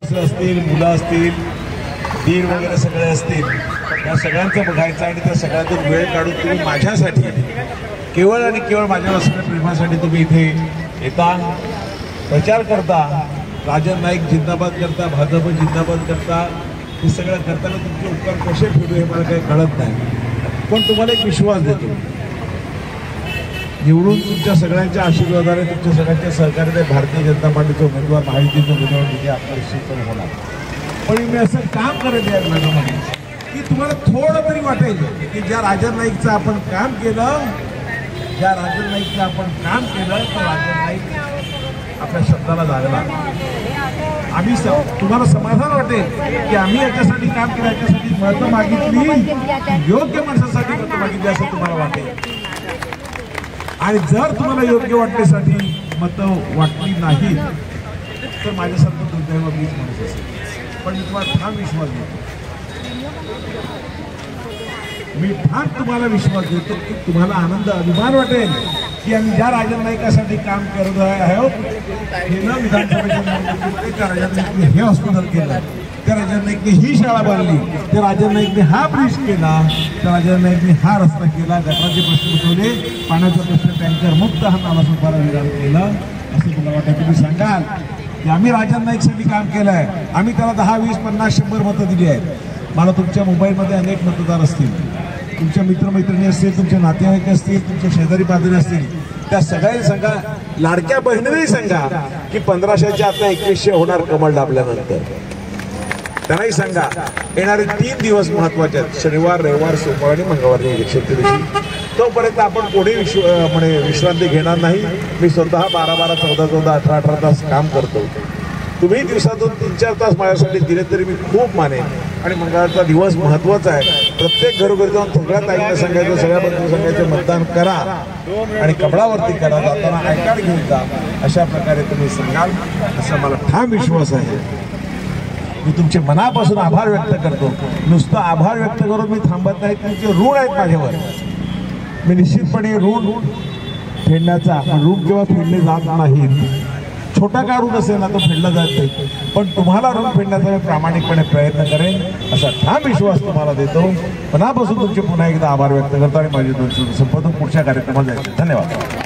असतील, मुलं असतील, दीर वगैरे सगळे असतील, या सगळ्यांचं बघायचं आणि त्या सगळ्यातून वेळ काढून तुम्ही माझ्यासाठी केवळ आणि केवळ माझ्या असलेल्या प्रेमासाठी तुम्ही इथे येता, प्रचार करता, राजन नाईक जिंदाबाद करता, भाजप जिंदाबाद करता, हे सगळं करताना तुमचे उपकार कसे फेडू हे मला काही कळत नाही. पण तुम्हाला एक विश्वास देतो, निवडून तुमच्या सगळ्यांच्या आशीर्वादाने, तुमच्या सगळ्यांच्या सहकार्याने भारतीय जनता पार्टीचे उमेदवार, महायुतीचे उमेदवार म्हणजे आपलं निश्चितपणे होणार. पण मी असं काम करत आहे माझ्यामध्ये की तुम्हाला थोडं तरी वाटेल की ज्या राजन नाईकचं आपण काम केलं, ज्या राजन नाईकचं आपण काम केलं, तर राजन नाईक आपल्या शब्दाला लागला. आम्ही तुम्हाला समाधान वाटेल की आम्ही याच्यासाठी काम केलं, याच्यासाठी मतं मागितली, योग्य माणसासाठी मतं मागितली असं तुम्हाला वाटेल. आणि जर तुम्हाला योग्य वाटण्यासाठी मतं वाटली नाही तर माझ्यासारखं दुर्दैव मीच म्हणत असेल. पण मी तुम्हाला ठाम विश्वास देतो, मी ठाम तुम्हाला विश्वास देतो की तुम्हाला आनंद, अभिमान वाटेल की आम्ही ज्या राजन नाईकासाठी काम करत आहोत, हे न विधानसभेच्या निवडणुकीमध्ये त्या राजन नाईकने हे हॉस्पिटल केलं, त्या राजन नाईकने ही शाळा बांधली, त्या राजन नाईकने हा ब्रिज केला, त्या राजन नाईकने हा रस्ता केला, गटाराचे प्रश्न उठवले, पाण्याचा प्रश्न टँकर मुक्त हा नालासोपारा विधान केलं. असं तुम्हाला वाटतं तुम्ही सांगाल की आम्ही राजन नाईकसाठी काम केलं आहे, आम्ही त्याला 10, 20, 50, 100 मतं दिली आहेत. मला तुमच्या मोबाईलमध्ये अनेक मतदार असतील, तुमच्या मित्रमैत्रिणी असतील, तुमचे नातेवाईक असतील, तुमचे शेजारी पाजारी असतील, त्या सगळ्यांनी सांगा, लाडक्या बहिणीलाही सांगा की 1500च्या आता 2100 होणार कमळ दाबल्यानंतर. त्यांनाही सांगा येणारे 3 दिवस महत्वाचे आहेत, शनिवार, रविवार, सोमवार आणि मंगळवार इलेक्शनच्या दिवशी. तोपर्यंत आपण कोणी विश्रांती घेणार नाही. मी स्वतः 12-12, 14-14, 18-18 तास काम करतो. तुम्ही दिवसातून 3-4 तास माझ्यासाठी दिले तरी मी खूप मानेन. आणि मंगळवारचा दिवस महत्वाचा आहे. प्रत्येक घरोघरी जाऊन सगळ्या ताईंना सांगायचं, सगळ्या बंधू सांगायचं, मतदान करा आणि कमळावरती करा, जाताना आय कार्ड घेऊन जा, अशा प्रकारे तुम्ही सांगाल असा मला ठाम विश्वास आहे. मी तुमचे मनापासून आभार व्यक्त करतो. नुसतं आभार व्यक्त करून मी थांबत नाही, तुमचे ऋण आहेत माझ्यावर. मी निश्चितपणे ऋण फेडण्याचा, ऋण जेव्हा फेडले जात नाहीत, छोटा का ऋण असेल ना तो फेडला जात नाही, पण तुम्हाला ऋण फेडण्याचा मी प्रामाणिकपणे प्रयत्न करेन असा ठाम विश्वास तुम्हाला देतो. मनापासून तुमचे पुन्हा एकदा आभार व्यक्त करतो आणि माझे 2 शब्द संपवतो. पुढच्या कार्यक्रमात जायचं. धन्यवाद.